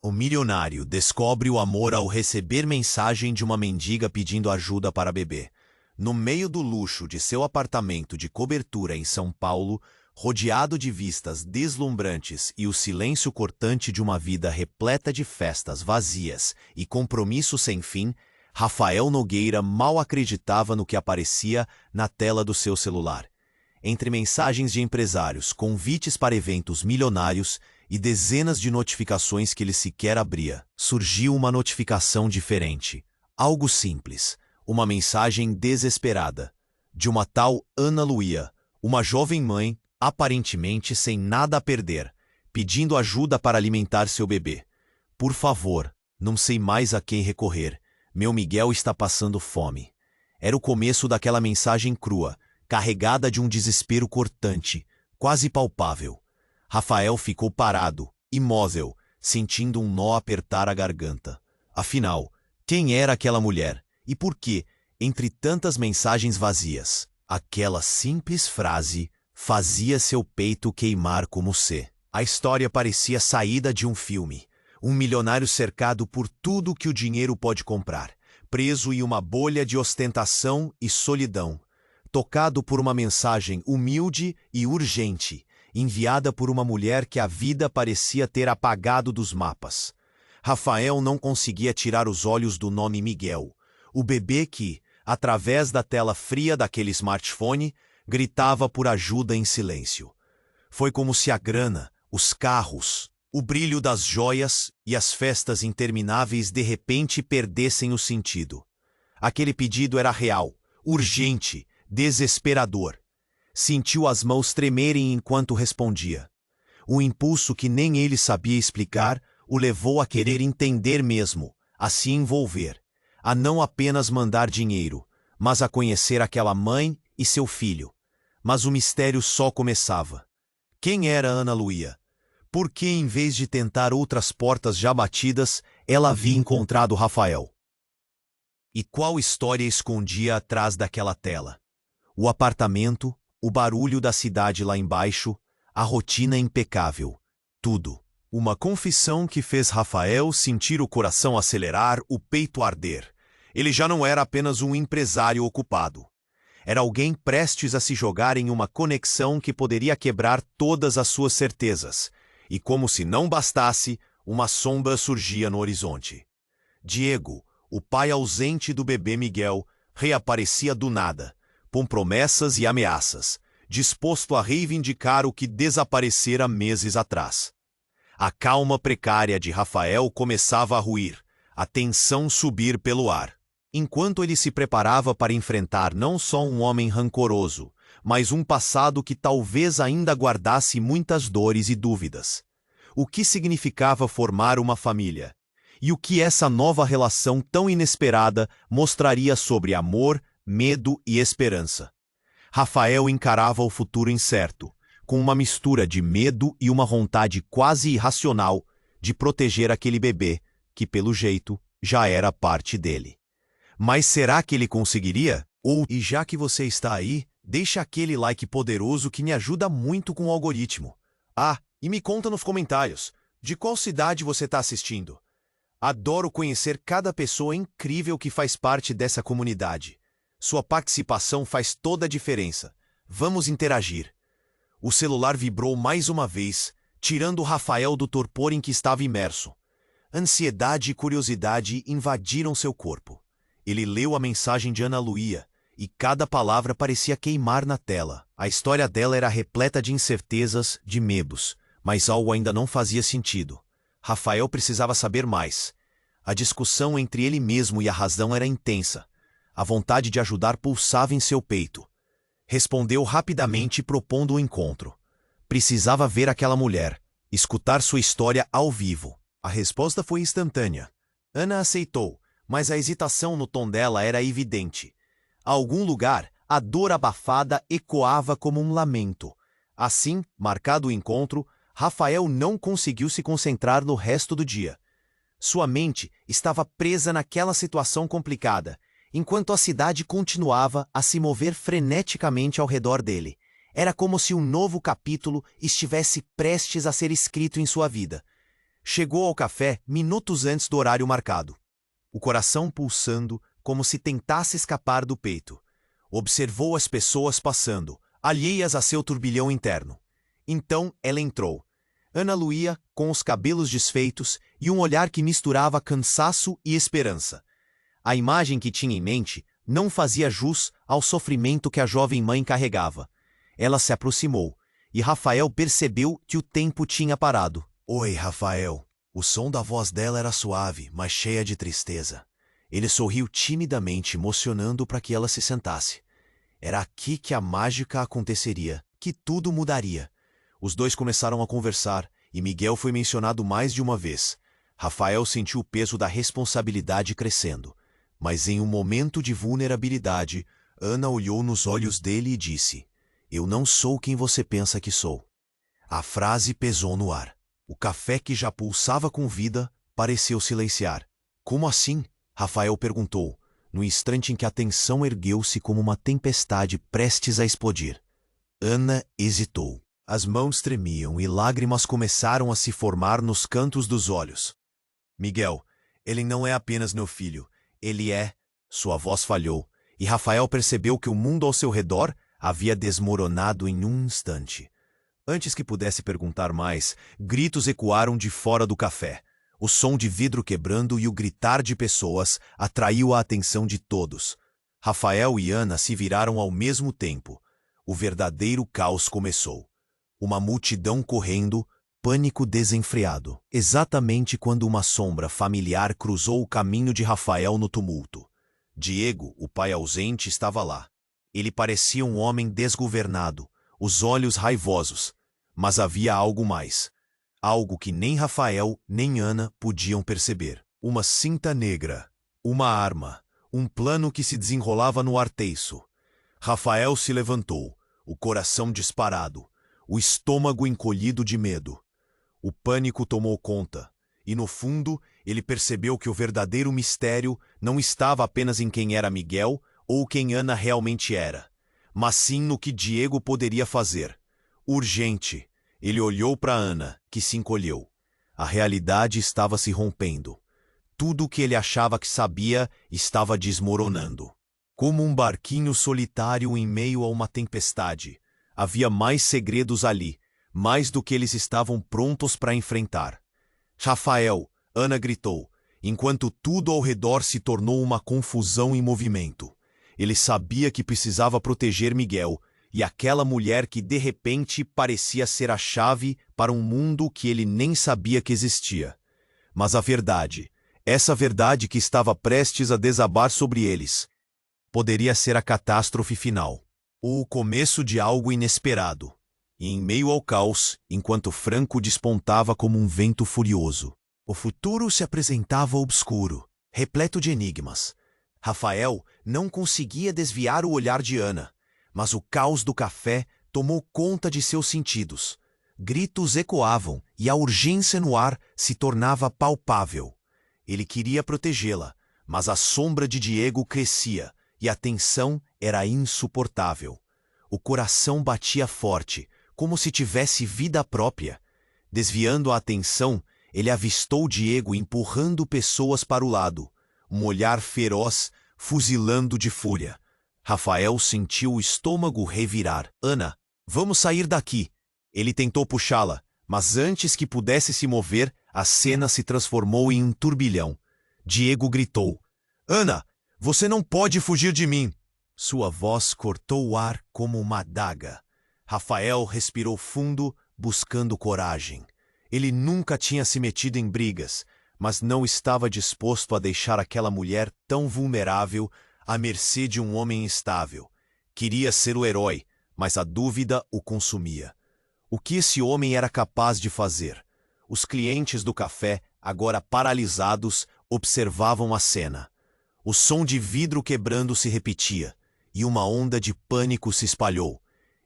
O milionário descobre o amor ao receber mensagem de uma mendiga pedindo ajuda para beber. No meio do luxo de seu apartamento de cobertura em São Paulo, rodeado de vistas deslumbrantes e o silêncio cortante de uma vida repleta de festas vazias e compromissos sem fim, Rafael Nogueira mal acreditava no que aparecia na tela do seu celular. Entre mensagens de empresários, convites para eventos milionários e dezenas de notificações que ele sequer abria, surgiu uma notificação diferente. Algo simples, uma mensagem desesperada, de uma tal Ana Luía, uma jovem mãe, aparentemente sem nada a perder, pedindo ajuda para alimentar seu bebê. Por favor, não sei mais a quem recorrer. Meu Miguel está passando fome. Era o começo daquela mensagem crua, carregada de um desespero cortante, quase palpável. Rafael ficou parado, imóvel, sentindo um nó apertar a garganta. Afinal, quem era aquela mulher? E por que, entre tantas mensagens vazias, aquela simples frase fazia seu peito queimar como C? A história parecia saída de um filme. Um milionário cercado por tudo que o dinheiro pode comprar, preso em uma bolha de ostentação e solidão, tocado por uma mensagem humilde e urgente, enviada por uma mulher que a vida parecia ter apagado dos mapas. Rafael não conseguia tirar os olhos do nome Miguel, o bebê que, através da tela fria daquele smartphone, gritava por ajuda em silêncio. Foi como se a grana, os carros, o brilho das joias e as festas intermináveis de repente perdessem o sentido. Aquele pedido era real, urgente, desesperador. Sentiu as mãos tremerem enquanto respondia. O impulso que nem ele sabia explicar o levou a querer entender mesmo, a se envolver, a não apenas mandar dinheiro, mas a conhecer aquela mãe e seu filho. Mas o mistério só começava. Quem era Ana Luía? Por que, em vez de tentar outras portas já batidas, ela havia encontrado Rafael? E qual história escondia atrás daquela tela? O apartamento, o barulho da cidade lá embaixo, a rotina impecável. Tudo. Uma confissão que fez Rafael sentir o coração acelerar, o peito arder. Ele já não era apenas um empresário ocupado. Era alguém prestes a se jogar em uma conexão que poderia quebrar todas as suas certezas. E como se não bastasse, uma sombra surgia no horizonte. Diego, o pai ausente do bebê Miguel, reaparecia do nada, com promessas e ameaças, disposto a reivindicar o que desaparecera meses atrás. A calma precária de Rafael começava a ruir, a tensão subir pelo ar, enquanto ele se preparava para enfrentar não só um homem rancoroso, mas um passado que talvez ainda guardasse muitas dores e dúvidas. O que significava formar uma família? E o que essa nova relação tão inesperada mostraria sobre amor, medo e esperança? Rafael encarava o futuro incerto, com uma mistura de medo e uma vontade quase irracional de proteger aquele bebê, que pelo jeito já era parte dele. Mas será que ele conseguiria? E já que você está aí, deixa aquele like poderoso que me ajuda muito com o algoritmo. E me conta nos comentários, de qual cidade você está assistindo? Adoro conhecer cada pessoa incrível que faz parte dessa comunidade. Sua participação faz toda a diferença. Vamos interagir. O celular vibrou mais uma vez, tirando Rafael do torpor em que estava imerso. Ansiedade e curiosidade invadiram seu corpo. Ele leu a mensagem de Ana Luía, e cada palavra parecia queimar na tela. A história dela era repleta de incertezas, de medos, mas algo ainda não fazia sentido. Rafael precisava saber mais. A discussão entre ele mesmo e a razão era intensa. A vontade de ajudar pulsava em seu peito. Respondeu rapidamente propondo o encontro. Precisava ver aquela mulher, escutar sua história ao vivo. A resposta foi instantânea. Ana aceitou, mas a hesitação no tom dela era evidente. A algum lugar, a dor abafada ecoava como um lamento. Assim, marcado o encontro, Rafael não conseguiu se concentrar no resto do dia. Sua mente estava presa naquela situação complicada, enquanto a cidade continuava a se mover freneticamente ao redor dele. Era como se um novo capítulo estivesse prestes a ser escrito em sua vida. chegou ao café minutos antes do horário marcado. O coração pulsando como se tentasse escapar do peito. Observou as pessoas passando, alheias a seu turbilhão interno. Então ela entrou. Ana Luía, com os cabelos desfeitos e um olhar que misturava cansaço e esperança. A imagem que tinha em mente não fazia jus ao sofrimento que a jovem mãe carregava. Ela se aproximou, e Rafael percebeu que o tempo tinha parado. Oi, Rafael. O som da voz dela era suave, mas cheia de tristeza. Ele sorriu timidamente, mocionando para que ela se sentasse. Era aqui que a mágica aconteceria, que tudo mudaria. Os dois começaram a conversar, e Miguel foi mencionado mais de uma vez. Rafael sentiu o peso da responsabilidade crescendo. Mas em um momento de vulnerabilidade, Ana olhou nos olhos dele e disse: Eu não sou quem você pensa que sou. A frase pesou no ar. O café que já pulsava com vida pareceu silenciar. Como assim? Rafael perguntou, no instante em que a tensão ergueu-se como uma tempestade prestes a explodir. Ana hesitou. As mãos tremiam e lágrimas começaram a se formar nos cantos dos olhos. Miguel, ele não é apenas meu filho. Ele é... Sua voz falhou, e Rafael percebeu que o mundo ao seu redor havia desmoronado em um instante. Antes que pudesse perguntar mais, gritos ecoaram de fora do café. O som de vidro quebrando e o gritar de pessoas atraiu a atenção de todos. Rafael e Ana se viraram ao mesmo tempo. O verdadeiro caos começou. Uma multidão correndo, pânico desenfreado. Exatamente quando uma sombra familiar cruzou o caminho de Rafael no tumulto. Diego, o pai ausente, estava lá. Ele parecia um homem desgovernado, os olhos raivosos. Mas havia algo mais. Algo que nem Rafael nem Ana podiam perceber. Uma cinta negra, uma arma, um plano que se desenrolava no arteiço. Rafael se levantou, o coração disparado, o estômago encolhido de medo. O pânico tomou conta, e no fundo ele percebeu que o verdadeiro mistério não estava apenas em quem era Miguel ou quem Ana realmente era, mas sim no que Diego poderia fazer. Urgente. Ele olhou para Ana, que se encolheu. A realidade estava se rompendo. Tudo o que ele achava que sabia estava desmoronando. Como um barquinho solitário em meio a uma tempestade. Havia mais segredos ali, mais do que eles estavam prontos para enfrentar. Rafael, Ana gritou, enquanto tudo ao redor se tornou uma confusão em movimento. Ele sabia que precisava proteger Miguel, e aquela mulher que de repente parecia ser a chave para um mundo que ele nem sabia que existia. Mas a verdade, essa verdade que estava prestes a desabar sobre eles, poderia ser a catástrofe final, ou o começo de algo inesperado. E em meio ao caos, enquanto Franco despontava como um vento furioso, o futuro se apresentava obscuro, repleto de enigmas. Rafael não conseguia desviar o olhar de Ana, mas o caos do café tomou conta de seus sentidos. Gritos ecoavam e a urgência no ar se tornava palpável. Ele queria protegê-la, mas a sombra de Diego crescia e a tensão era insuportável. O coração batia forte, como se tivesse vida própria. Desviando a atenção, ele avistou Diego empurrando pessoas para o lado, um olhar feroz, fuzilando de fúria. Rafael sentiu o estômago revirar. Ana, vamos sair daqui. Ele tentou puxá-la, mas antes que pudesse se mover, a cena se transformou em um turbilhão. Diego gritou: Ana, você não pode fugir de mim. Sua voz cortou o ar como uma adaga. Rafael respirou fundo, buscando coragem. Ele nunca tinha se metido em brigas, mas não estava disposto a deixar aquela mulher tão vulnerável à mercê de um homem instável. Queria ser o herói, mas a dúvida o consumia. O que esse homem era capaz de fazer? Os clientes do café, agora paralisados, observavam a cena. O som de vidro quebrando se repetia, e uma onda de pânico se espalhou.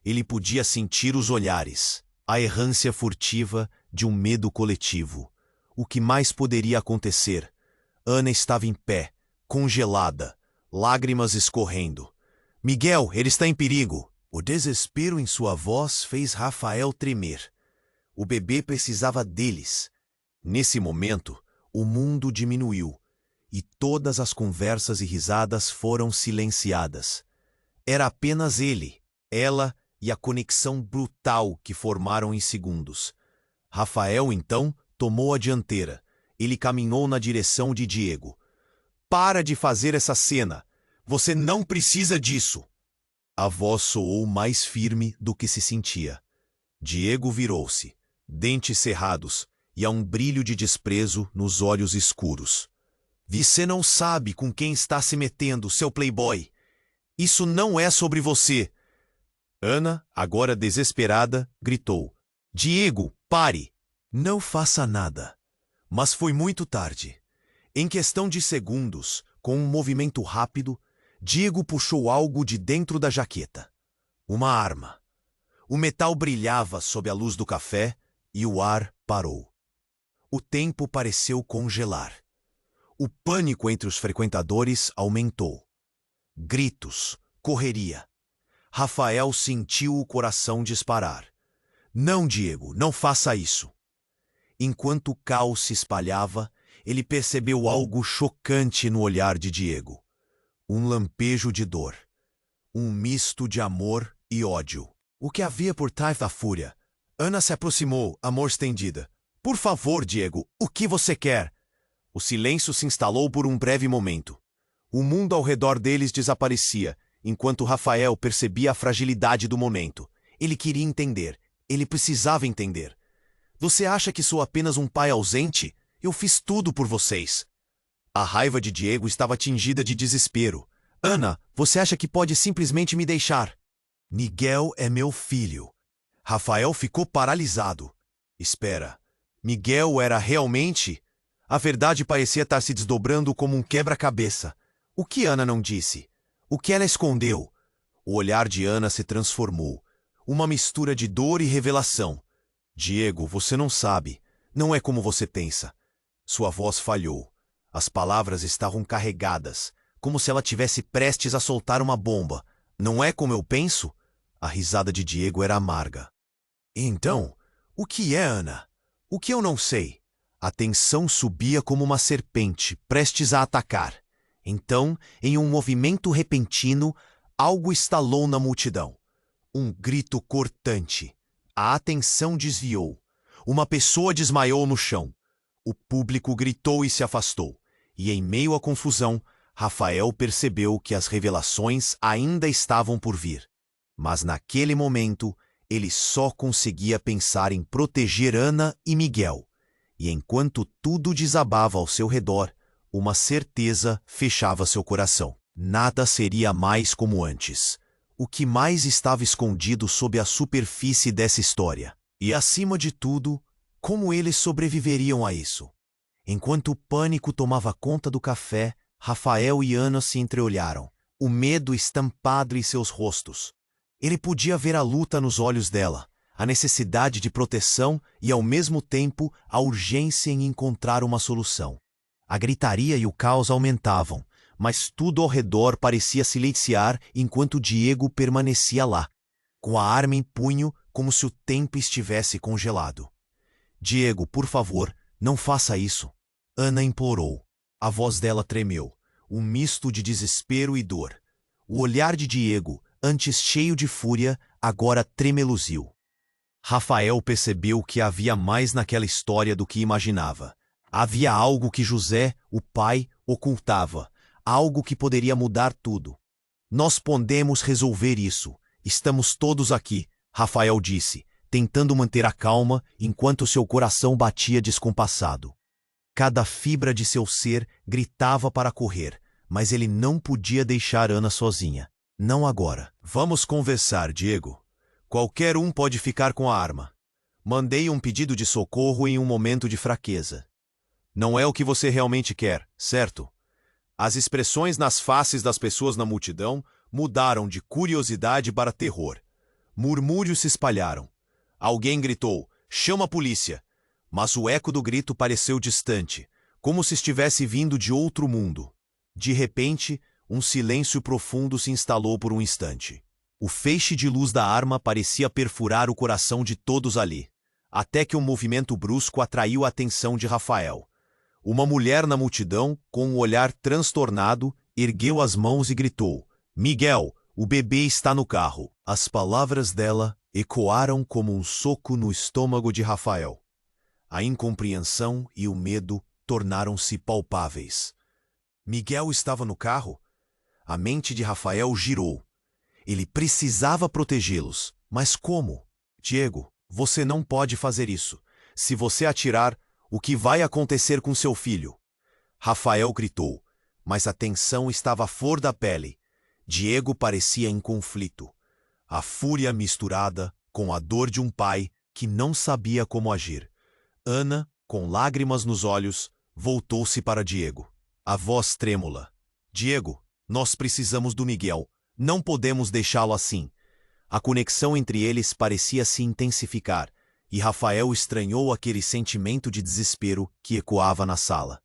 Ele podia sentir os olhares, a errância furtiva de um medo coletivo. O que mais poderia acontecer? Ana estava em pé, congelada, lágrimas escorrendo. Miguel, ele está em perigo! O desespero em sua voz fez Rafael tremer. O bebê precisava deles. Nesse momento, o mundo diminuiu, e todas as conversas e risadas foram silenciadas. Era apenas ele, ela e a conexão brutal que formaram em segundos. Rafael, então, tomou a dianteira. Ele caminhou na direção de Diego. Para de fazer essa cena! Você não precisa disso! A voz soou mais firme do que se sentia. Diego virou-se, dentes cerrados, e há um brilho de desprezo nos olhos escuros. Você não sabe com quem está se metendo, seu playboy. Isso não é sobre você. Ana, agora desesperada, gritou. Diego, pare! Não faça nada. Mas foi muito tarde. Em questão de segundos, com um movimento rápido, Diego puxou algo de dentro da jaqueta. Uma arma. O metal brilhava sob a luz do café e o ar parou. O tempo pareceu congelar. O pânico entre os frequentadores aumentou. Gritos, correria. Rafael sentiu o coração disparar. Não, Diego, não faça isso. Enquanto o caos se espalhava, ele percebeu algo chocante no olhar de Diego. Um lampejo de dor. Um misto de amor e ódio. O que havia por trás da fúria? Ana se aproximou, amor estendida. Por favor, Diego, o que você quer? O silêncio se instalou por um breve momento. O mundo ao redor deles desaparecia, enquanto Rafael percebia a fragilidade do momento. Ele queria entender. Ele precisava entender. Você acha que sou apenas um pai ausente? Eu fiz tudo por vocês. A raiva de Diego estava tingida de desespero. Ana, você acha que pode simplesmente me deixar? Miguel é meu filho. Rafael ficou paralisado. Espera. Miguel era realmente... A verdade parecia estar se desdobrando como um quebra-cabeça. O que Ana não disse? O que ela escondeu? O olhar de Ana se transformou. Uma mistura de dor e revelação. Diego, você não sabe. Não é como você pensa. Sua voz falhou. As palavras estavam carregadas, como se ela tivesse prestes a soltar uma bomba. Não é como eu penso? A risada de Diego era amarga. Então, o que é, Ana? O que eu não sei? A tensão subia como uma serpente, prestes a atacar. Então, em um movimento repentino, algo estalou na multidão. Um grito cortante. A atenção desviou. Uma pessoa desmaiou no chão. O público gritou e se afastou. E em meio à confusão, Rafael percebeu que as revelações ainda estavam por vir. Mas naquele momento, ele só conseguia pensar em proteger Ana e Miguel. E enquanto tudo desabava ao seu redor, uma certeza fechava seu coração. Nada seria mais como antes. O que mais estava escondido sob a superfície dessa história? E, acima de tudo, como eles sobreviveriam a isso? Enquanto o pânico tomava conta do café, Rafael e Ana se entreolharam, o medo estampado em seus rostos. Ele podia ver a luta nos olhos dela, a necessidade de proteção e, ao mesmo tempo, a urgência em encontrar uma solução. A gritaria e o caos aumentavam, mas tudo ao redor parecia silenciar enquanto Diego permanecia lá, com a arma em punho como se o tempo estivesse congelado. Diego, por favor, não faça isso. Ana implorou. A voz dela tremeu, um misto de desespero e dor. O olhar de Diego, antes cheio de fúria, agora tremeluziu. Rafael percebeu que havia mais naquela história do que imaginava. Havia algo que José, o pai, ocultava, algo que poderia mudar tudo. Nós podemos resolver isso. Estamos todos aqui, Rafael disse, tentando manter a calma enquanto seu coração batia descompassado. Cada fibra de seu ser gritava para correr, mas ele não podia deixar Ana sozinha. Não agora. Vamos conversar, Diego. Qualquer um pode ficar com a arma. Mandei um pedido de socorro em um momento de fraqueza. Não é o que você realmente quer, certo? As expressões nas faces das pessoas na multidão mudaram de curiosidade para terror. Murmúrios se espalharam. Alguém gritou, chama a polícia. Mas o eco do grito pareceu distante, como se estivesse vindo de outro mundo. De repente, um silêncio profundo se instalou por um instante. O feixe de luz da arma parecia perfurar o coração de todos ali. até que um movimento brusco atraiu a atenção de Rafael. Uma mulher na multidão, com um olhar transtornado, ergueu as mãos e gritou: "Miguel, o bebê está no carro." As palavras dela ecoaram como um soco no estômago de Rafael. A incompreensão e o medo tornaram-se palpáveis. Miguel estava no carro? A mente de Rafael girou. Ele precisava protegê-los. Mas como? "Diego, você não pode fazer isso. Se você atirar, o que vai acontecer com seu filho?" Rafael gritou, mas a tensão estava à flor da pele. Diego parecia em conflito. A fúria misturada com a dor de um pai que não sabia como agir. Ana, com lágrimas nos olhos, voltou-se para Diego. A voz trêmula: "Diego, nós precisamos do Miguel. Não podemos deixá-lo assim." A conexão entre eles parecia se intensificar, e Rafael estranhou aquele sentimento de desespero que ecoava na sala.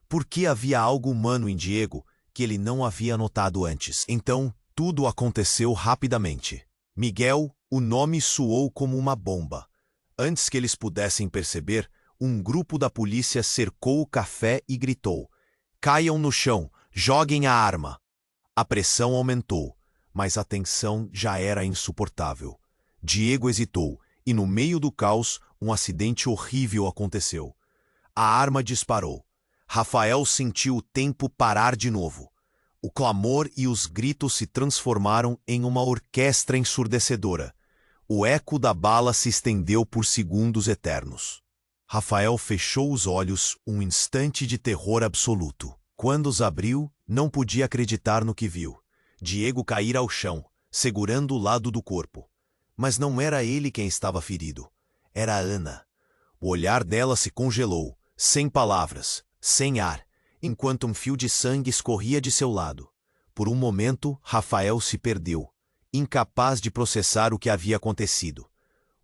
Por que havia algo humano em Diego que ele não havia notado antes? Então, tudo aconteceu rapidamente. Miguel, o nome soou como uma bomba. Antes que eles pudessem perceber, um grupo da polícia cercou o café e gritou: "Caiam no chão, joguem a arma." A pressão aumentou, mas a tensão já era insuportável. Diego hesitou, e no meio do caos, um acidente horrível aconteceu. A arma disparou. Rafael sentiu o tempo parar de novo. O clamor e os gritos se transformaram em uma orquestra ensurdecedora. O eco da bala se estendeu por segundos eternos. Rafael fechou os olhos, um instante de terror absoluto. Quando os abriu, não podia acreditar no que viu. Diego caíra ao chão, segurando o lado do corpo. Mas não era ele quem estava ferido. Era Ana. O olhar dela se congelou, sem palavras, sem ar, enquanto um fio de sangue escorria de seu lado. Por um momento, Rafael se perdeu, incapaz de processar o que havia acontecido.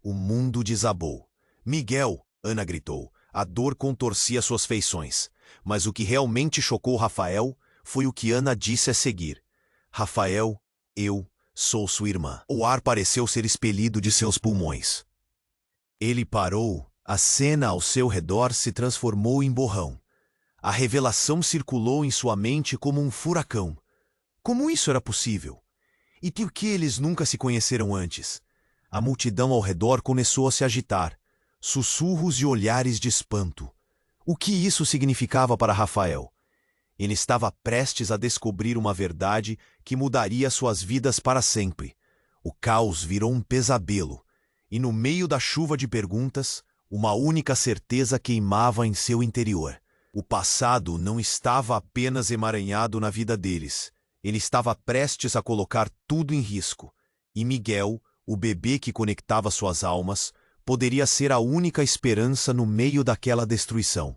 O mundo desabou. "Miguel!" Ana gritou. A dor contorcia suas feições. Mas o que realmente chocou Rafael foi o que Ana disse a seguir: "Rafael, eu sou sua irmã." O ar pareceu ser expelido de seus pulmões. Ele parou. A cena ao seu redor se transformou em borrão. A revelação circulou em sua mente como um furacão. Como isso era possível? E por que eles nunca se conheceram antes? A multidão ao redor começou a se agitar. Sussurros e olhares de espanto. O que isso significava para Rafael? Ele estava prestes a descobrir uma verdade que mudaria suas vidas para sempre. O caos virou um pesadelo, e no meio da chuva de perguntas, uma única certeza queimava em seu interior. O passado não estava apenas emaranhado na vida deles. Ele estava prestes a colocar tudo em risco. E Miguel, o bebê que conectava suas almas, poderia ser a única esperança no meio daquela destruição.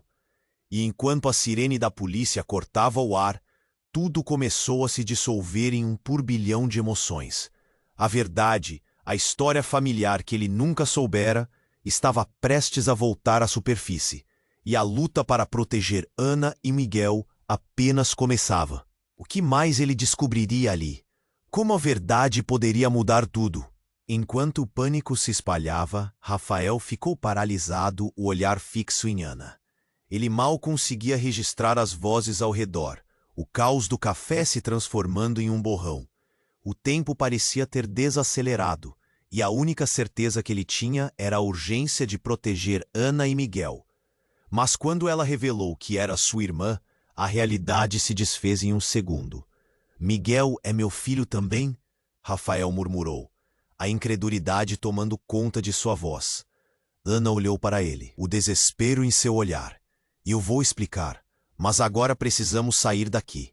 E enquanto a sirene da polícia cortava o ar, tudo começou a se dissolver em um turbilhão de emoções. A verdade, a história familiar que ele nunca soubera, estava prestes a voltar à superfície. E a luta para proteger Ana e Miguel apenas começava. O que mais ele descobriria ali? Como a verdade poderia mudar tudo? Enquanto o pânico se espalhava, Rafael ficou paralisado, o olhar fixo em Ana. Ele mal conseguia registrar as vozes ao redor, o caos do café se transformando em um borrão. O tempo parecia ter desacelerado, e a única certeza que ele tinha era a urgência de proteger Ana e Miguel. Mas quando ela revelou que era sua irmã, a realidade se desfez em um segundo. "Miguel é meu filho também?" Rafael murmurou, a incredulidade tomando conta de sua voz. Ana olhou para ele, o desespero em seu olhar. "Eu vou explicar, mas agora precisamos sair daqui."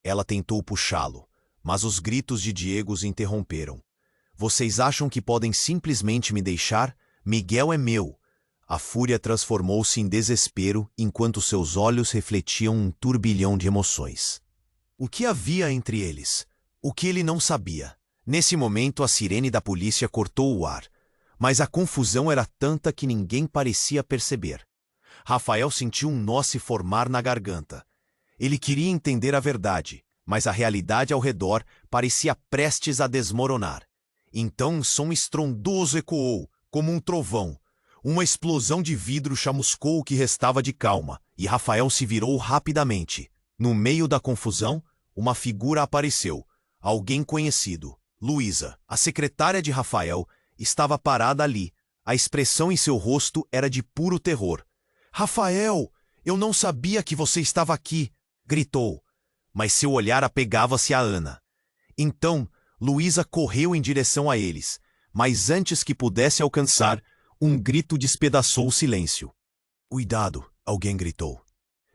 Ela tentou puxá-lo, mas os gritos de Diego os interromperam. "Vocês acham que podem simplesmente me deixar? Miguel é meu." A fúria transformou-se em desespero enquanto seus olhos refletiam um turbilhão de emoções. O que havia entre eles? O que ele não sabia? Nesse momento, a sirene da polícia cortou o ar, mas a confusão era tanta que ninguém parecia perceber. Rafael sentiu um nó se formar na garganta. Ele queria entender a verdade, mas a realidade ao redor parecia prestes a desmoronar. Então um som estrondoso ecoou, como um trovão. Uma explosão de vidro chamuscou o que restava de calma, e Rafael se virou rapidamente. No meio da confusão, uma figura apareceu. Alguém conhecido. Luísa, a secretária de Rafael, estava parada ali. A expressão em seu rosto era de puro terror. "Rafael, eu não sabia que você estava aqui", gritou. Mas seu olhar apegava-se a Ana. Então, Luísa correu em direção a eles, mas antes que pudesse alcançar, um grito despedaçou o silêncio. "Cuidado", alguém gritou.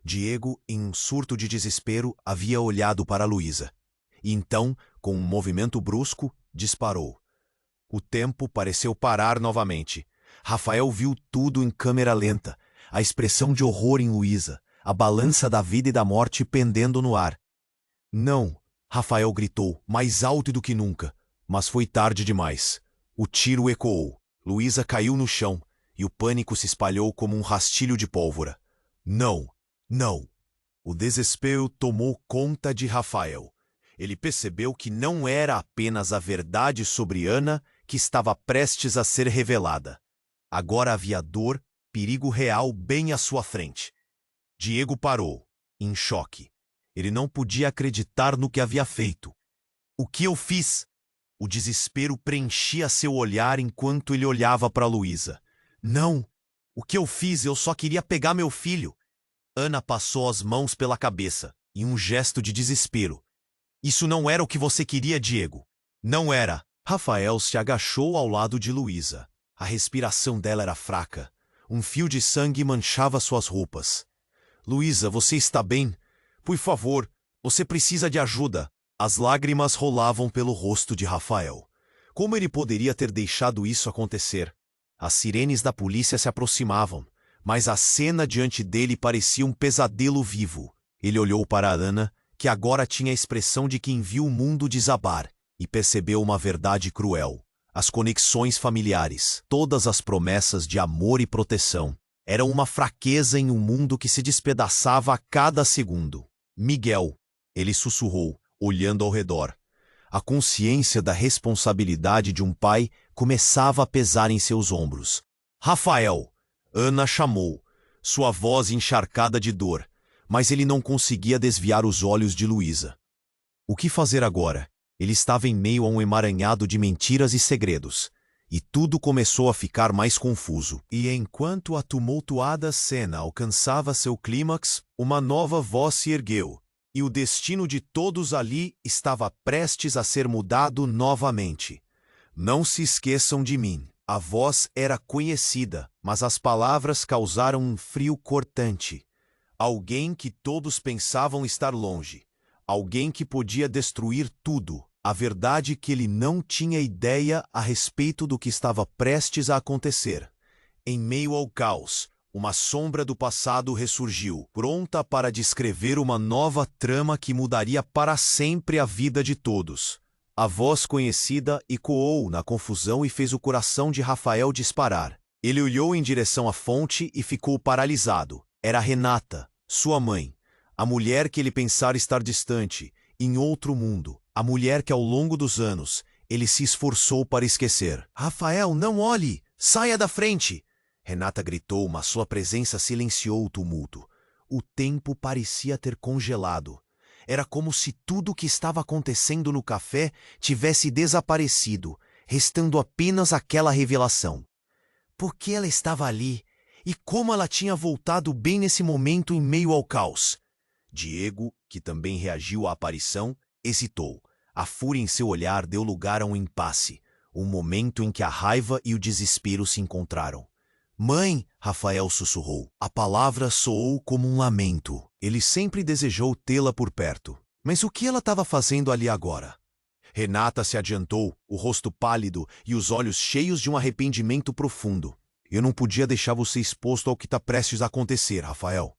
Diego, em um surto de desespero, havia olhado para Luísa. E então, com um movimento brusco, disparou. O tempo pareceu parar novamente. Rafael viu tudo em câmera lenta, a expressão de horror em Luísa, a balança da vida e da morte pendendo no ar. "Não!", Rafael gritou, mais alto do que nunca, mas foi tarde demais. O tiro ecoou. Luísa caiu no chão, e o pânico se espalhou como um rastilho de pólvora. "Não! Não!". O desespero tomou conta de Rafael. Ele percebeu que não era apenas a verdade sobre Ana que estava prestes a ser revelada. Agora havia dor, perigo real bem à sua frente. Diego parou, em choque. Ele não podia acreditar no que havia feito. "O que eu fiz?". O desespero preenchia seu olhar enquanto ele olhava para Luísa. "Não! O que eu fiz? Eu só queria pegar meu filho." Ana passou as mãos pela cabeça, em um gesto de desespero. "Isso não era o que você queria, Diego." "Não era." Rafael se agachou ao lado de Luísa. A respiração dela era fraca. Um fio de sangue manchava suas roupas. "Luísa, você está bem? Por favor, você precisa de ajuda." As lágrimas rolavam pelo rosto de Rafael. Como ele poderia ter deixado isso acontecer? As sirenes da polícia se aproximavam, mas a cena diante dele parecia um pesadelo vivo. Ele olhou para Ana, que agora tinha a expressão de quem viu o mundo desabar, e percebeu uma verdade cruel. As conexões familiares, todas as promessas de amor e proteção, eram uma fraqueza em um mundo que se despedaçava a cada segundo. "Miguel", ele sussurrou, olhando ao redor. A consciência da responsabilidade de um pai começava a pesar em seus ombros. "Rafael", Ana chamou, sua voz encharcada de dor, mas ele não conseguia desviar os olhos de Luísa. O que fazer agora? Ele estava em meio a um emaranhado de mentiras e segredos, e tudo começou a ficar mais confuso. E enquanto a tumultuada cena alcançava seu clímax, uma nova voz se ergueu, e o destino de todos ali estava prestes a ser mudado novamente. "Não se esqueçam de mim." A voz era conhecida, mas as palavras causaram um frio cortante. Alguém que todos pensavam estar longe. Alguém que podia destruir tudo. A verdade que ele não tinha ideia a respeito do que estava prestes a acontecer. Em meio ao caos, uma sombra do passado ressurgiu, pronta para descrever uma nova trama que mudaria para sempre a vida de todos. A voz conhecida ecoou na confusão e fez o coração de Rafael disparar. Ele olhou em direção à fonte e ficou paralisado. Era Renata, sua mãe, a mulher que ele pensara estar distante, em outro mundo, a mulher que ao longo dos anos ele se esforçou para esquecer. "Rafael, não olhe! Saia da frente!" Renata gritou, mas sua presença silenciou o tumulto. O tempo parecia ter congelado. Era como se tudo o que estava acontecendo no café tivesse desaparecido, restando apenas aquela revelação. Por que ela estava ali? E como ela tinha voltado bem nesse momento em meio ao caos? Diego, que também reagiu à aparição, hesitou. A fúria em seu olhar deu lugar a um impasse, um momento em que a raiva e o desespero se encontraram. "Mãe", Rafael sussurrou. A palavra soou como um lamento. Ele sempre desejou tê-la por perto. Mas o que ela estava fazendo ali agora? Renata se adiantou, o rosto pálido e os olhos cheios de um arrependimento profundo. "Eu não podia deixar você exposto ao que está prestes a acontecer, Rafael."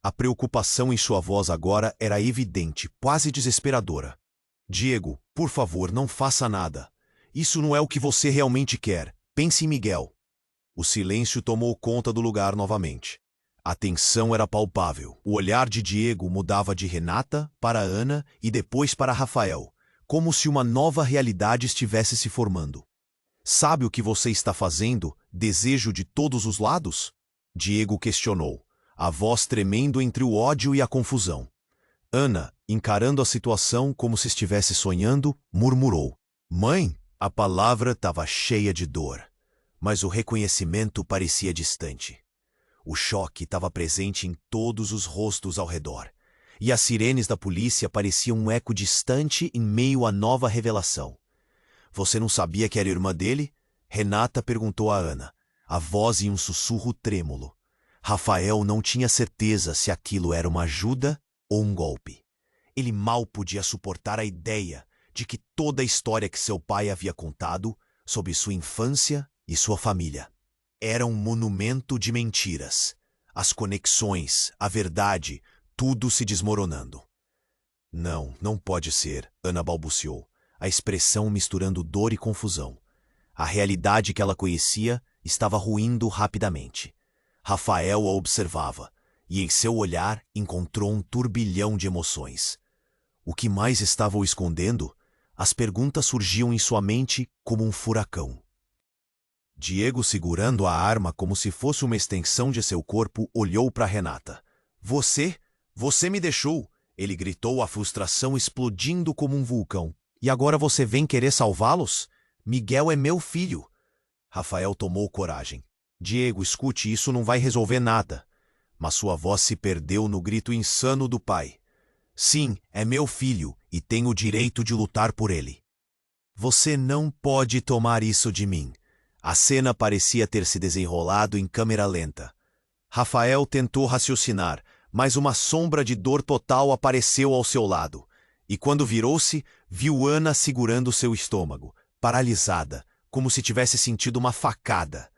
A preocupação em sua voz agora era evidente, quase desesperadora. "Diego, por favor, não faça nada. Isso não é o que você realmente quer. Pense em Miguel." O silêncio tomou conta do lugar novamente. A tensão era palpável. O olhar de Diego mudava de Renata para Ana e depois para Rafael, como se uma nova realidade estivesse se formando. Sabe o que você está fazendo? Desejo de todos os lados? Diego questionou, a voz tremendo entre o ódio e a confusão. Ana, encarando a situação como se estivesse sonhando, murmurou. Mãe? A palavra estava cheia de dor, mas o reconhecimento parecia distante. O choque estava presente em todos os rostos ao redor, e as sirenes da polícia pareciam um eco distante em meio à nova revelação. Você não sabia que era irmã dele? Renata perguntou a Ana, a voz em um sussurro trêmulo. Rafael não tinha certeza se aquilo era uma ajuda ou um golpe. Ele mal podia suportar a ideia de que toda a história que seu pai havia contado sobre sua infância e sua família era um monumento de mentiras. As conexões, a verdade, tudo se desmoronando. Não, não pode ser, Ana balbuciou, a expressão misturando dor e confusão. A realidade que ela conhecia estava ruindo rapidamente. Rafael a observava, e em seu olhar encontrou um turbilhão de emoções. O que mais estava o escondendo? As perguntas surgiam em sua mente como um furacão. Diego, segurando a arma como se fosse uma extensão de seu corpo, olhou para Renata. Você me deixou! Ele gritou, a frustração explodindo como um vulcão. E agora você vem querer salvá-los? Miguel é meu filho. Rafael tomou coragem. Diego, escute, isso não vai resolver nada. Mas sua voz se perdeu no grito insano do pai. Sim, é meu filho e tenho o direito de lutar por ele. Você não pode tomar isso de mim. A cena parecia ter se desenrolado em câmera lenta. Rafael tentou raciocinar, mas uma sombra de dor total apareceu ao seu lado. E quando virou-se, viu Ana segurando seu estômago, paralisada, como se tivesse sentido uma facada.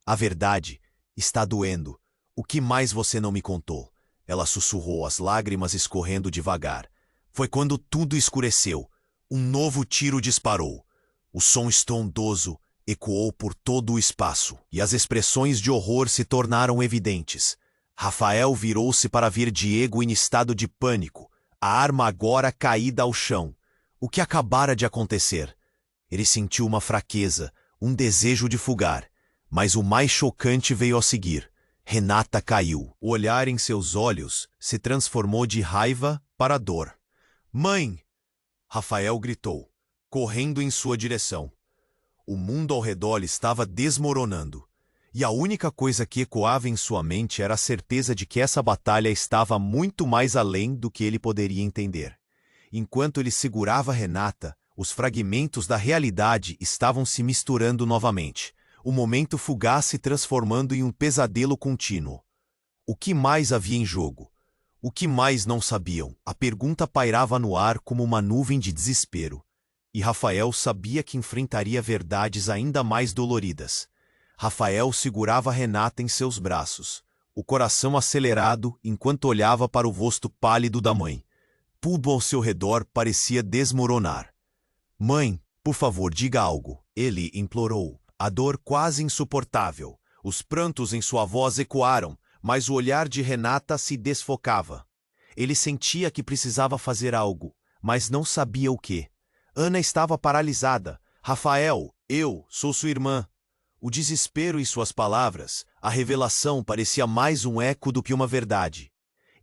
A verdade está doendo. O que mais você não me contou? Ela sussurrou, as lágrimas escorrendo devagar. Foi quando tudo escureceu. Um novo tiro disparou. O som estrondoso ecoou por todo o espaço, e as expressões de horror se tornaram evidentes. Rafael virou-se para ver Diego em estado de pânico, a arma agora caída ao chão. O que acabara de acontecer? Ele sentiu uma fraqueza, um desejo de fugar, mas o mais chocante veio a seguir. Renata caiu. O olhar em seus olhos se transformou de raiva para dor. Mãe! Rafael gritou, correndo em sua direção. O mundo ao redor estava desmoronando, e a única coisa que ecoava em sua mente era a certeza de que essa batalha estava muito mais além do que ele poderia entender. Enquanto ele segurava Renata, os fragmentos da realidade estavam se misturando novamente, o momento fugaz se transformando em um pesadelo contínuo. O que mais havia em jogo? O que mais não sabiam? A pergunta pairava no ar como uma nuvem de desespero. E Rafael sabia que enfrentaria verdades ainda mais doloridas. Rafael segurava Renata em seus braços, o coração acelerado enquanto olhava para o rosto pálido da mãe. Tudo ao seu redor parecia desmoronar. Mãe, por favor, diga algo, ele implorou. A dor quase insuportável. Os prantos em sua voz ecoaram, mas o olhar de Renata se desfocava. Ele sentia que precisava fazer algo, mas não sabia o quê. Ana estava paralisada. Rafael, eu sou sua irmã. O desespero em suas palavras, a revelação parecia mais um eco do que uma verdade.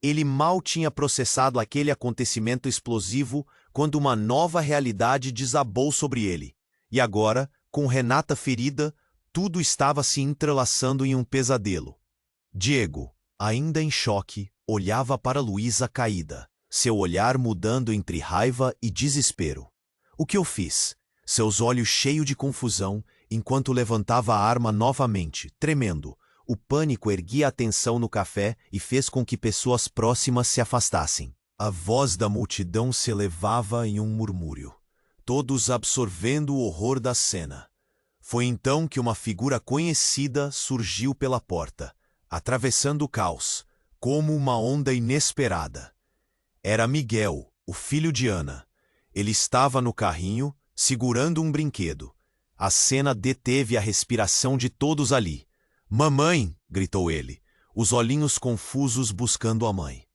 Ele mal tinha processado aquele acontecimento explosivo quando uma nova realidade desabou sobre ele. E agora, com Renata ferida, tudo estava se entrelaçando em um pesadelo. Diego, ainda em choque, olhava para Luísa caída, seu olhar mudando entre raiva e desespero. O que eu fiz? Seus olhos cheios de confusão, enquanto levantava a arma novamente, tremendo. O pânico erguia a atenção no café e fez com que pessoas próximas se afastassem. A voz da multidão se elevava em um murmúrio, todos absorvendo o horror da cena. Foi então que uma figura conhecida surgiu pela porta, atravessando o caos, como uma onda inesperada. Era Miguel, o filho de Ana. Ele estava no carrinho, segurando um brinquedo. A cena deteve a respiração de todos ali. Mamãe! Gritou ele, os olhinhos confusos buscando a mãe.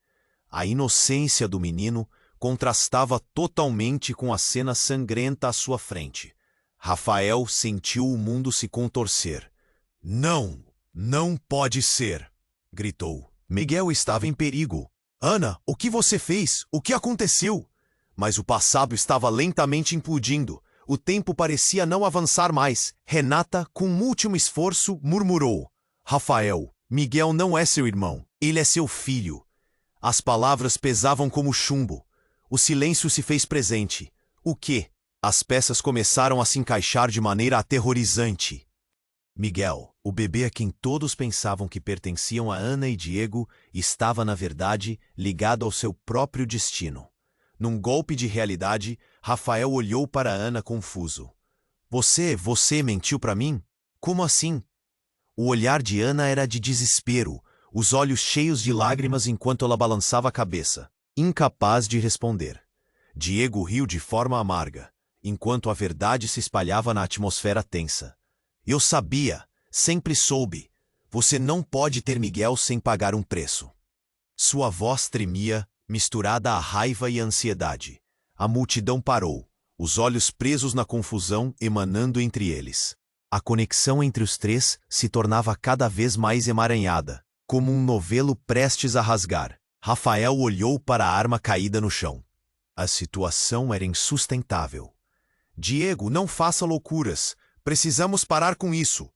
A inocência do menino contrastava totalmente com a cena sangrenta à sua frente. Rafael sentiu o mundo se contorcer. Não, não pode ser, gritou. Miguel estava em perigo. Ana, o que você fez? O que aconteceu? Mas o passado estava lentamente implodindo. O tempo parecia não avançar mais. Renata, com um último esforço, murmurou. Rafael, Miguel não é seu irmão. Ele é seu filho. As palavras pesavam como chumbo. O silêncio se fez presente. O quê? As peças começaram a se encaixar de maneira aterrorizante. Miguel, o bebê a quem todos pensavam que pertenciam a Ana e Diego, estava, na verdade, ligado ao seu próprio destino. Num golpe de realidade, Rafael olhou para Ana confuso. Você mentiu para mim? Como assim? O olhar de Ana era de desespero, os olhos cheios de lágrimas enquanto ela balançava a cabeça, incapaz de responder. Diego riu de forma amarga, enquanto a verdade se espalhava na atmosfera tensa. Eu sabia, sempre soube. Você não pode ter Miguel sem pagar um preço. Sua voz tremia, misturada à raiva e à ansiedade. A multidão parou, os olhos presos na confusão emanando entre eles. A conexão entre os três se tornava cada vez mais emaranhada, como um novelo prestes a rasgar. Rafael olhou para a arma caída no chão. A situação era insustentável. Diego, não faça loucuras. Precisamos parar com isso,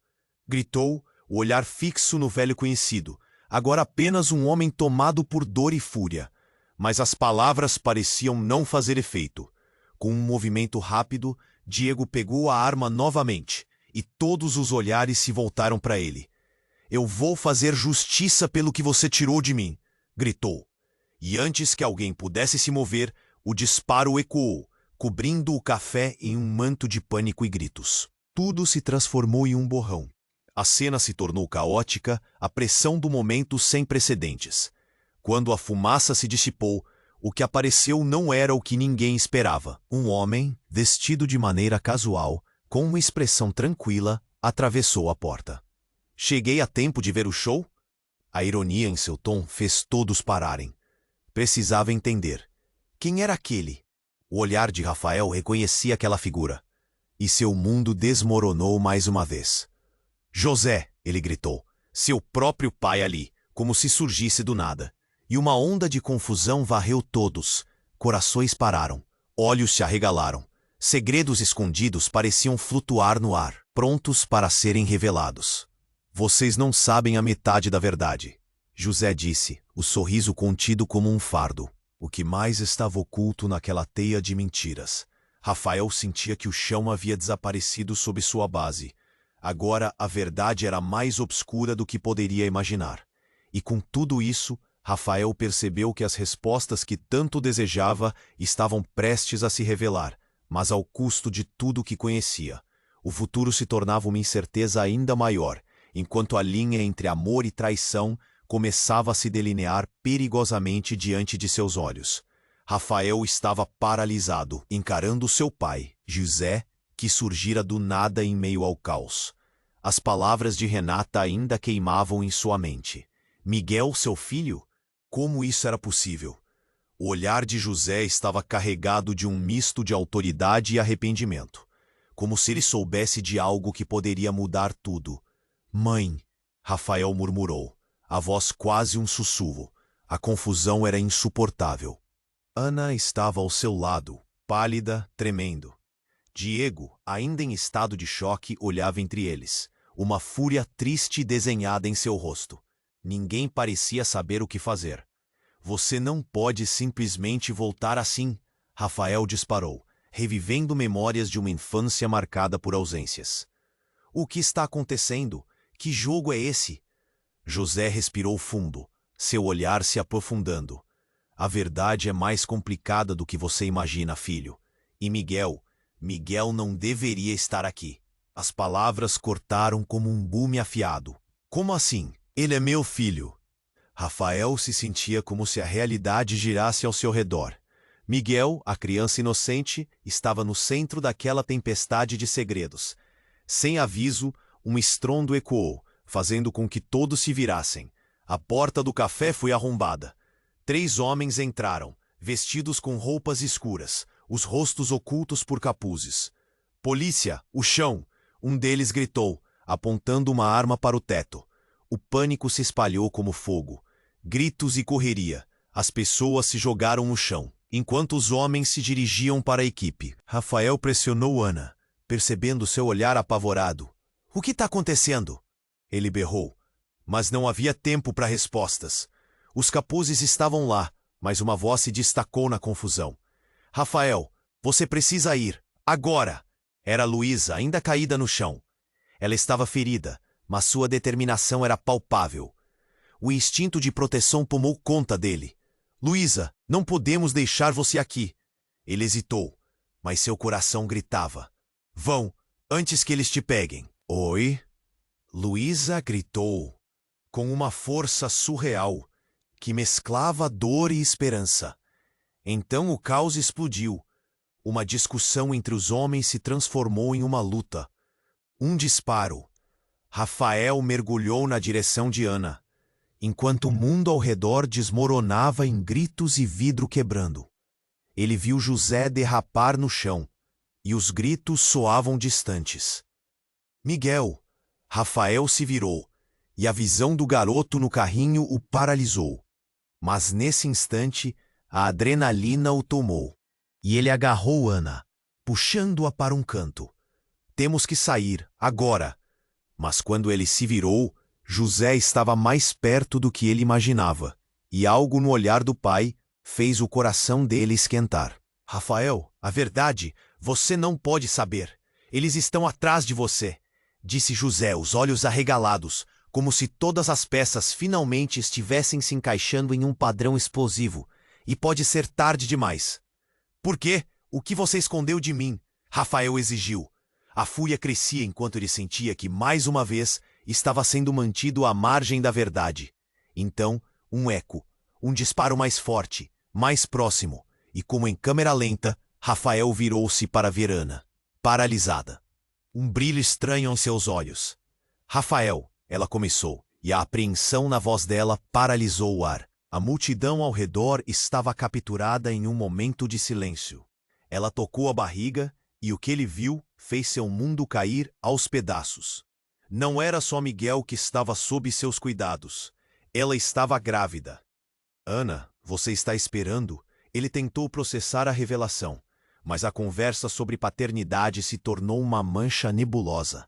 gritou, o olhar fixo no velho conhecido, agora apenas um homem tomado por dor e fúria. Mas as palavras pareciam não fazer efeito. Com um movimento rápido, Diego pegou a arma novamente, e todos os olhares se voltaram para ele. Eu vou fazer justiça pelo que você tirou de mim, gritou. E antes que alguém pudesse se mover, o disparo ecoou, cobrindo o café em um manto de pânico e gritos. Tudo se transformou em um borrão. A cena se tornou caótica, a pressão do momento sem precedentes. Quando a fumaça se dissipou, o que apareceu não era o que ninguém esperava. Um homem, vestido de maneira casual, com uma expressão tranquila, atravessou a porta. Cheguei a tempo de ver o show? A ironia em seu tom fez todos pararem. Precisava entender. Quem era aquele? O olhar de Rafael reconhecia aquela figura. E seu mundo desmoronou mais uma vez. José, ele gritou, seu próprio pai ali, como se surgisse do nada. E uma onda de confusão varreu todos. Corações pararam, olhos se arregalaram. Segredos escondidos pareciam flutuar no ar, prontos para serem revelados. Vocês não sabem a metade da verdade, José disse, o sorriso contido como um fardo. O que mais estava oculto naquela teia de mentiras. Rafael sentia que o chão havia desaparecido sob sua base. Agora a verdade era mais obscura do que poderia imaginar. E com tudo isso, Rafael percebeu que as respostas que tanto desejava estavam prestes a se revelar, mas ao custo de tudo o que conhecia. O futuro se tornava uma incerteza ainda maior, enquanto a linha entre amor e traição começava a se delinear perigosamente diante de seus olhos. Rafael estava paralisado, encarando seu pai, José, que surgira do nada em meio ao caos. As palavras de Renata ainda queimavam em sua mente. Miguel, seu filho? Como isso era possível? O olhar de José estava carregado de um misto de autoridade e arrependimento, como se ele soubesse de algo que poderia mudar tudo. Mãe, Rafael murmurou, a voz quase um sussurro. A confusão era insuportável. Ana estava ao seu lado, pálida, tremendo. Diego, ainda em estado de choque, olhava entre eles, uma fúria triste desenhada em seu rosto. Ninguém parecia saber o que fazer. Você não pode simplesmente voltar assim, Rafael disparou, revivendo memórias de uma infância marcada por ausências. O que está acontecendo? Que jogo é esse? José respirou fundo, seu olhar se aprofundando. A verdade é mais complicada do que você imagina, filho. E Miguel não deveria estar aqui. As palavras cortaram como um gume afiado. Como assim? Ele é meu filho. Rafael se sentia como se a realidade girasse ao seu redor. Miguel, a criança inocente, estava no centro daquela tempestade de segredos. Sem aviso, um estrondo ecoou, fazendo com que todos se virassem. A porta do café foi arrombada. 3 homens entraram, vestidos com roupas escuras, os rostos ocultos por capuzes. Polícia, o chão! Um deles gritou, apontando uma arma para o teto. O pânico se espalhou como fogo. Gritos e correria. As pessoas se jogaram no chão, enquanto os homens se dirigiam para a equipe. Rafael pressionou Ana, percebendo seu olhar apavorado. — O que está acontecendo? Ele berrou. Mas não havia tempo para respostas. Os capuzes estavam lá, mas uma voz se destacou na confusão. — Rafael, você precisa ir, agora! Era Luísa, ainda caída no chão. Ela estava ferida, mas sua determinação era palpável. O instinto de proteção tomou conta dele. — Luísa, não podemos deixar você aqui. Ele hesitou, mas seu coração gritava. — Vão, antes que eles te peguem. — Oi? Luísa gritou, com uma força surreal, que mesclava dor e esperança. Então o caos explodiu. Uma discussão entre os homens se transformou em uma luta. Um disparo. Rafael mergulhou na direção de Ana, enquanto o mundo ao redor desmoronava em gritos e vidro quebrando. Ele viu José derrapar no chão, e os gritos soavam distantes. Miguel! Rafael se virou, e a visão do garoto no carrinho o paralisou. Mas nesse instante, a adrenalina o tomou. E ele agarrou Ana, puxando-a para um canto. — Temos que sair, agora! Mas quando ele se virou, José estava mais perto do que ele imaginava, e algo no olhar do pai fez o coração dele esquentar. — Rafael, a verdade, você não pode saber. Eles estão atrás de você, disse José, os olhos arregalados, como se todas as peças finalmente estivessem se encaixando em um padrão explosivo. E pode ser tarde demais. — Por quê? O que você escondeu de mim? Rafael exigiu. A fúria crescia enquanto ele sentia que, mais uma vez, estava sendo mantido à margem da verdade. Então, um eco, um disparo mais forte, mais próximo, e como em câmera lenta, Rafael virou-se para ver Ana, paralisada. Um brilho estranho em seus olhos. — Rafael, ela começou, e a apreensão na voz dela paralisou o ar. A multidão ao redor estava capturada em um momento de silêncio. Ela tocou a barriga, e o que ele viu fez seu mundo cair aos pedaços. Não era só Miguel que estava sob seus cuidados. Ela estava grávida. — Ana, você está esperando? Ele tentou processar a revelação, mas a conversa sobre paternidade se tornou uma mancha nebulosa.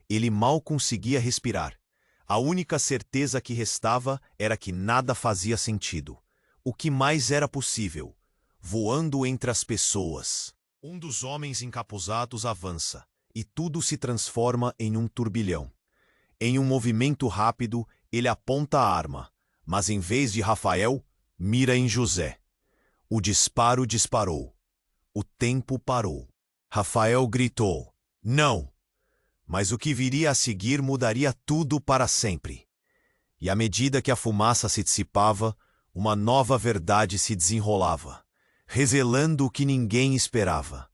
Ele mal conseguia respirar. A única certeza que restava era que nada fazia sentido. O que mais era possível? Voando entre as pessoas. Um dos homens encapuzados avança, e tudo se transforma em um turbilhão. Em um movimento rápido, ele aponta a arma, mas em vez de Rafael, mira em José. O disparo disparou. O tempo parou. Rafael gritou: — Não! Mas o que viria a seguir mudaria tudo para sempre. E à medida que a fumaça se dissipava, uma nova verdade se desenrolava, revelando o que ninguém esperava.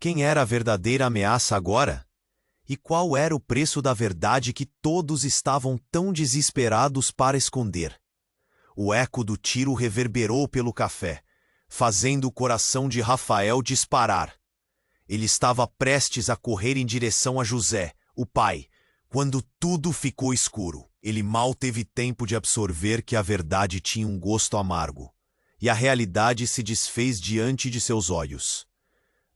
Quem era a verdadeira ameaça agora? E qual era o preço da verdade que todos estavam tão desesperados para esconder? O eco do tiro reverberou pelo café, fazendo o coração de Rafael disparar. Ele estava prestes a correr em direção a José, o pai, quando tudo ficou escuro. Ele mal teve tempo de absorver que a verdade tinha um gosto amargo, e a realidade se desfez diante de seus olhos.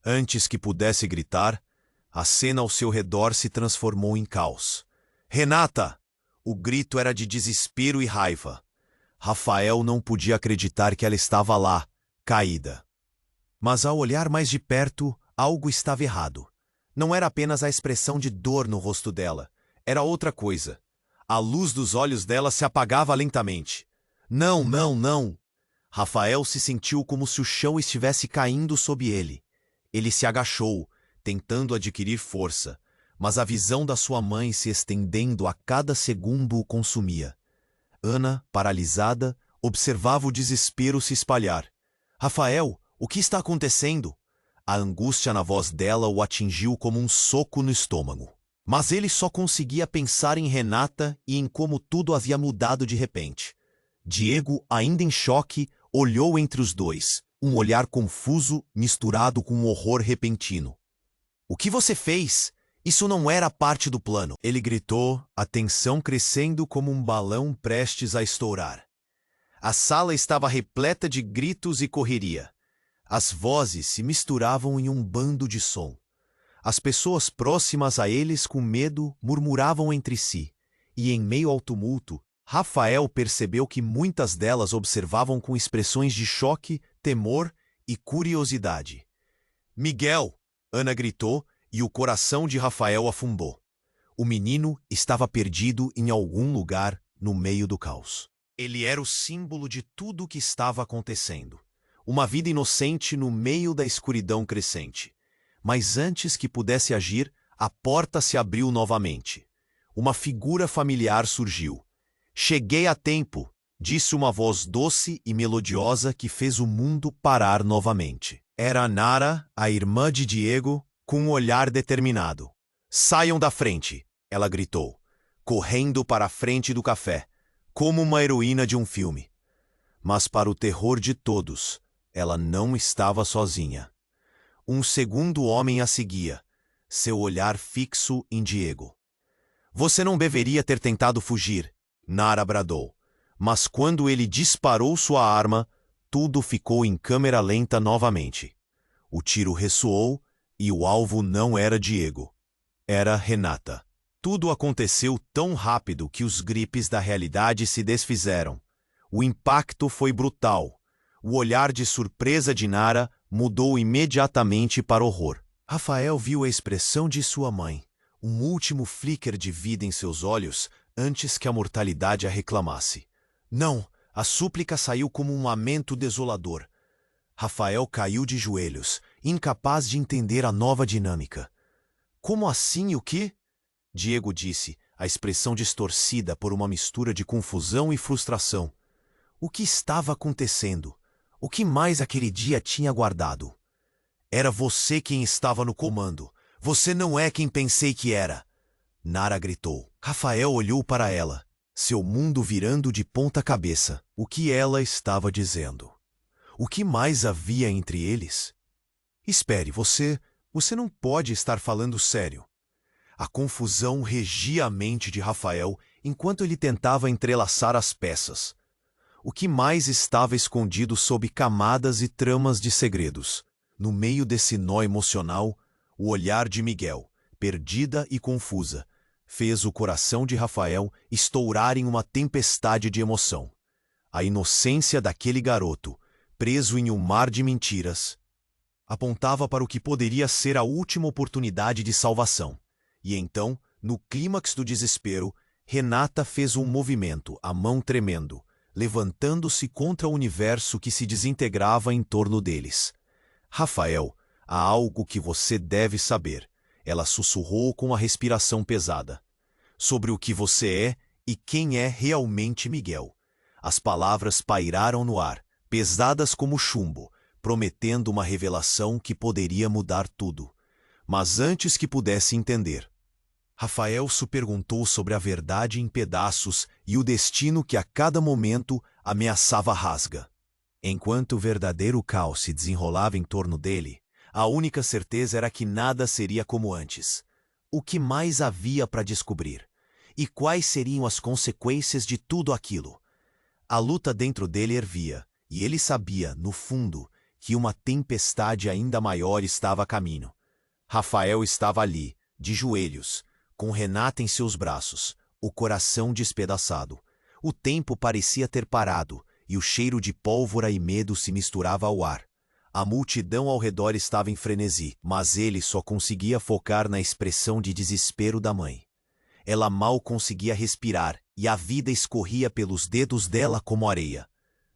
Antes que pudesse gritar, a cena ao seu redor se transformou em caos. — Renata! O grito era de desespero e raiva. Rafael não podia acreditar que ela estava lá, caída. Mas ao olhar mais de perto, algo estava errado. Não era apenas a expressão de dor no rosto dela. Era outra coisa. A luz dos olhos dela se apagava lentamente. — Não, não, não! Rafael se sentiu como se o chão estivesse caindo sob ele. Ele se agachou, tentando adquirir força, mas a visão da sua mãe se estendendo a cada segundo o consumia. Ana, paralisada, observava o desespero se espalhar. — Rafael, o que está acontecendo? A angústia na voz dela o atingiu como um soco no estômago. Mas ele só conseguia pensar em Renata e em como tudo havia mudado de repente. Diego, ainda em choque, olhou entre os dois, um olhar confuso misturado com um horror repentino. O que você fez? Isso não era parte do plano. Ele gritou, a tensão crescendo como um balão prestes a estourar. A sala estava repleta de gritos e correria. As vozes se misturavam em um bando de som. As pessoas próximas a eles, com medo, murmuravam entre si. E em meio ao tumulto, Rafael percebeu que muitas delas observavam com expressões de choque, temor e curiosidade. Miguel! Ana gritou, e o coração de Rafael afundou. O menino estava perdido em algum lugar no meio do caos. Ele era o símbolo de tudo o que estava acontecendo. Uma vida inocente no meio da escuridão crescente. Mas antes que pudesse agir, a porta se abriu novamente. Uma figura familiar surgiu. Cheguei a tempo, disse uma voz doce e melodiosa que fez o mundo parar novamente. Era Nara, a irmã de Diego, com um olhar determinado. Saiam da frente, ela gritou, correndo para a frente do café, como uma heroína de um filme. Mas para o terror de todos, ela não estava sozinha. Um segundo homem a seguia, seu olhar fixo em Diego. Você não deveria ter tentado fugir, Nara bradou. Mas quando ele disparou sua arma, tudo ficou em câmera lenta novamente. O tiro ressoou e o alvo não era Diego. Era Renata. Tudo aconteceu tão rápido que os gripes da realidade se desfizeram. O impacto foi brutal. O olhar de surpresa de Nara mudou imediatamente para horror. Rafael viu a expressão de sua mãe, um último flicker de vida em seus olhos antes que a mortalidade a reclamasse. Não, a súplica saiu como um lamento desolador. Rafael caiu de joelhos, incapaz de entender a nova dinâmica. Como assim o quê? Diego disse, a expressão distorcida por uma mistura de confusão e frustração. O que estava acontecendo? O que mais aquele dia tinha guardado? Era você quem estava no comando. Você não é quem pensei que era. Nara gritou. Rafael olhou para ela, seu mundo virando de ponta cabeça. O que ela estava dizendo? O que mais havia entre eles? Espere, você não pode estar falando sério. A confusão regia a mente de Rafael enquanto ele tentava entrelaçar as peças. O que mais estava escondido sob camadas e tramas de segredos? No meio desse nó emocional, o olhar de Miguel, perdida e confusa, fez o coração de Rafael estourar em uma tempestade de emoção. A inocência daquele garoto, preso em um mar de mentiras, apontava para o que poderia ser a última oportunidade de salvação. E então, no clímax do desespero, Renata fez um movimento, a mão tremendo, levantando-se contra o universo que se desintegrava em torno deles. Rafael, há algo que você deve saber, ela sussurrou com a respiração pesada. Sobre o que você é e quem é realmente Miguel. As palavras pairaram no ar, pesadas como chumbo, prometendo uma revelação que poderia mudar tudo. Mas antes que pudesse entender, Rafael se perguntou sobre a verdade em pedaços e o destino que a cada momento ameaçava rasga. Enquanto o verdadeiro caos se desenrolava em torno dele, a única certeza era que nada seria como antes. O que mais havia para descobrir? E quais seriam as consequências de tudo aquilo? A luta dentro dele hervia, e ele sabia, no fundo, que uma tempestade ainda maior estava a caminho. Rafael estava ali, de joelhos, com Renata em seus braços, o coração despedaçado. O tempo parecia ter parado, e o cheiro de pólvora e medo se misturava ao ar. A multidão ao redor estava em frenesi, mas ele só conseguia focar na expressão de desespero da mãe. Ela mal conseguia respirar, e a vida escorria pelos dedos dela como areia.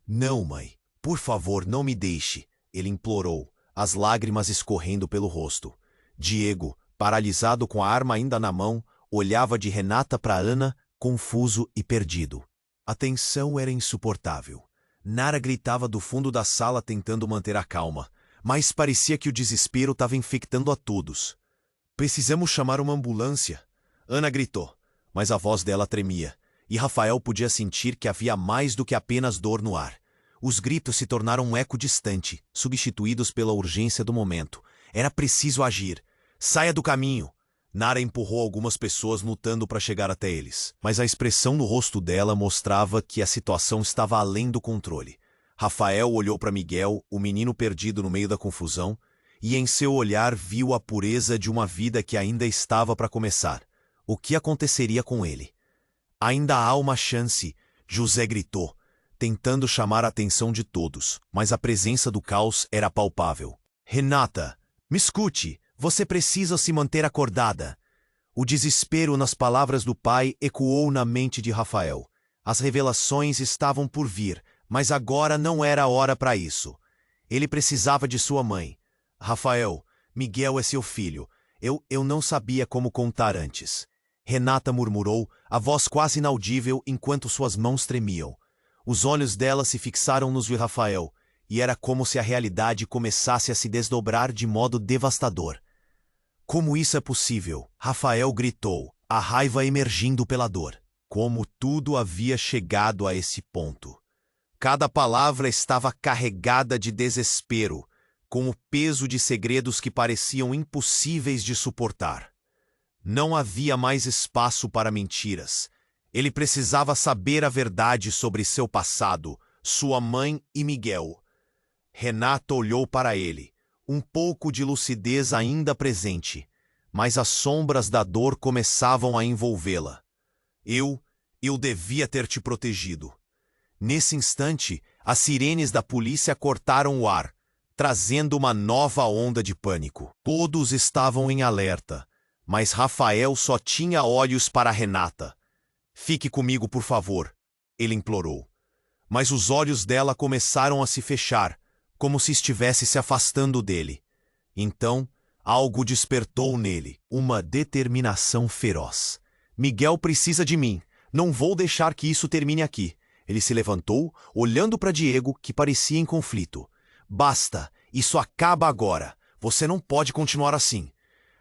Não, mãe, por favor, não me deixe, ele implorou, as lágrimas escorrendo pelo rosto. Diego, paralisado com a arma ainda na mão, olhava de Renata para Ana, confuso e perdido. A tensão era insuportável. Nara gritava do fundo da sala tentando manter a calma, mas parecia que o desespero estava infectando a todos. Precisamos chamar uma ambulância, Ana gritou, mas a voz dela tremia, e Rafael podia sentir que havia mais do que apenas dor no ar. Os gritos se tornaram um eco distante, substituídos pela urgência do momento. Era preciso agir. Saia do caminho! Nara empurrou algumas pessoas lutando para chegar até eles, mas a expressão no rosto dela mostrava que a situação estava além do controle. Rafael olhou para Miguel, o menino perdido no meio da confusão, e em seu olhar viu a pureza de uma vida que ainda estava para começar. O que aconteceria com ele? Ainda há uma chance, José gritou, tentando chamar a atenção de todos, mas a presença do caos era palpável. Renata, me escute, você precisa se manter acordada. O desespero nas palavras do pai ecoou na mente de Rafael. As revelações estavam por vir, mas agora não era a hora para isso. Ele precisava de sua mãe. Rafael, Miguel é seu filho. Eu não sabia como contar antes. Renata murmurou, a voz quase inaudível enquanto suas mãos tremiam. Os olhos dela se fixaram nos de Rafael, e era como se a realidade começasse a se desdobrar de modo devastador. Como isso é possível? Rafael gritou, a raiva emergindo pela dor. Como tudo havia chegado a esse ponto. Cada palavra estava carregada de desespero, com o peso de segredos que pareciam impossíveis de suportar. Não havia mais espaço para mentiras. Ele precisava saber a verdade sobre seu passado, sua mãe e Miguel. Renata olhou para ele, um pouco de lucidez ainda presente, mas as sombras da dor começavam a envolvê-la. Eu devia ter te protegido. Nesse instante, as sirenes da polícia cortaram o ar, trazendo uma nova onda de pânico. Todos estavam em alerta, mas Rafael só tinha olhos para Renata. Fique comigo, por favor, ele implorou. Mas os olhos dela começaram a se fechar, como se estivesse se afastando dele. Então, algo despertou nele, uma determinação feroz. Miguel precisa de mim. Não vou deixar que isso termine aqui. Ele se levantou, olhando para Diego, que parecia em conflito. Basta, isso acaba agora. Você não pode continuar assim.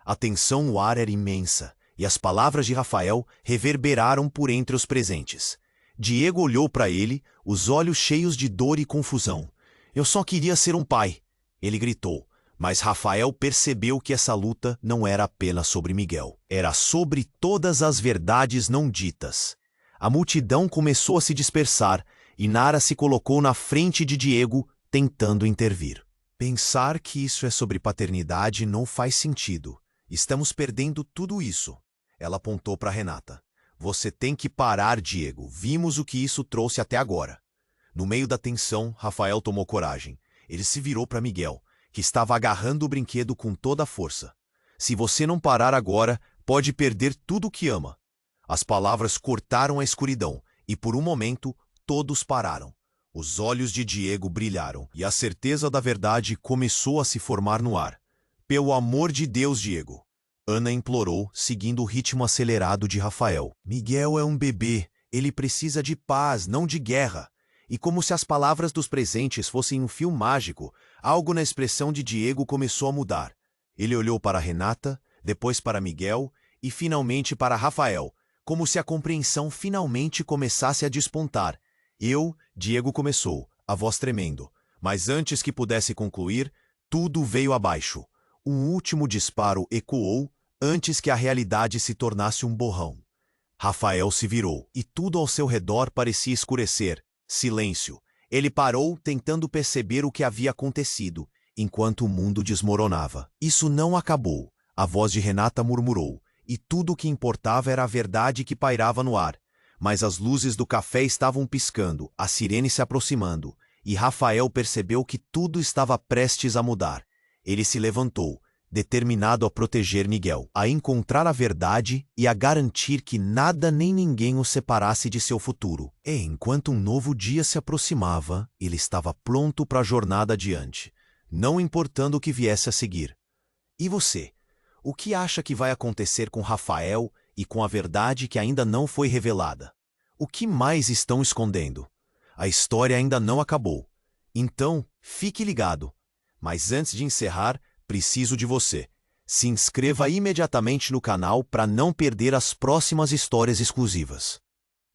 A tensão no ar era imensa, e as palavras de Rafael reverberaram por entre os presentes. Diego olhou para ele, os olhos cheios de dor e confusão. Eu só queria ser um pai, ele gritou. Mas Rafael percebeu que essa luta não era apenas sobre Miguel. Era sobre todas as verdades não ditas. A multidão começou a se dispersar e Nara se colocou na frente de Diego, tentando intervir. Pensar que isso é sobre paternidade não faz sentido. Estamos perdendo tudo isso. Ela apontou para Renata. Você tem que parar, Diego. Vimos o que isso trouxe até agora. No meio da tensão, Rafael tomou coragem. Ele se virou para Miguel, que estava agarrando o brinquedo com toda a força. Se você não parar agora, pode perder tudo o que ama. As palavras cortaram a escuridão, e por um momento, todos pararam. Os olhos de Diego brilharam, e a certeza da verdade começou a se formar no ar. Pelo amor de Deus, Diego! Ana implorou, seguindo o ritmo acelerado de Rafael. Miguel é um bebê. Ele precisa de paz, não de guerra. E como se as palavras dos presentes fossem um fio mágico, algo na expressão de Diego começou a mudar. Ele olhou para Renata, depois para Miguel e finalmente para Rafael, como se a compreensão finalmente começasse a despontar. Diego começou, a voz tremendo. Mas antes que pudesse concluir, tudo veio abaixo. Um último disparo ecoou antes que a realidade se tornasse um borrão. Rafael se virou, e tudo ao seu redor parecia escurecer. Silêncio. Ele parou, tentando perceber o que havia acontecido, enquanto o mundo desmoronava. Isso não acabou. A voz de Renata murmurou, e tudo o que importava era a verdade que pairava no ar. Mas as luzes do café estavam piscando, a sirene se aproximando, e Rafael percebeu que tudo estava prestes a mudar. Ele se levantou, determinado a proteger Miguel, a encontrar a verdade e a garantir que nada nem ninguém o separasse de seu futuro. E enquanto um novo dia se aproximava, ele estava pronto para a jornada adiante, não importando o que viesse a seguir. E você? O que acha que vai acontecer com Rafael e com a verdade que ainda não foi revelada? O que mais estão escondendo? A história ainda não acabou. Então, fique ligado. Mas antes de encerrar, preciso de você. Se inscreva imediatamente no canal para não perder as próximas histórias exclusivas.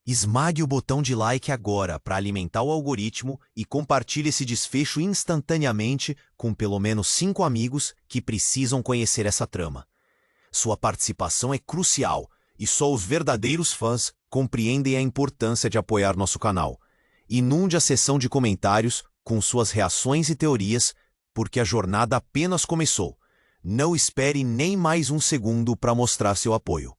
Esmague o botão de like agora para alimentar o algoritmo e compartilhe esse desfecho instantaneamente com pelo menos 5 amigos que precisam conhecer essa trama. Sua participação é crucial e só os verdadeiros fãs compreendem a importância de apoiar nosso canal. Inunde a seção de comentários com suas reações e teorias, porque a jornada apenas começou. Não espere nem mais um segundo para mostrar seu apoio.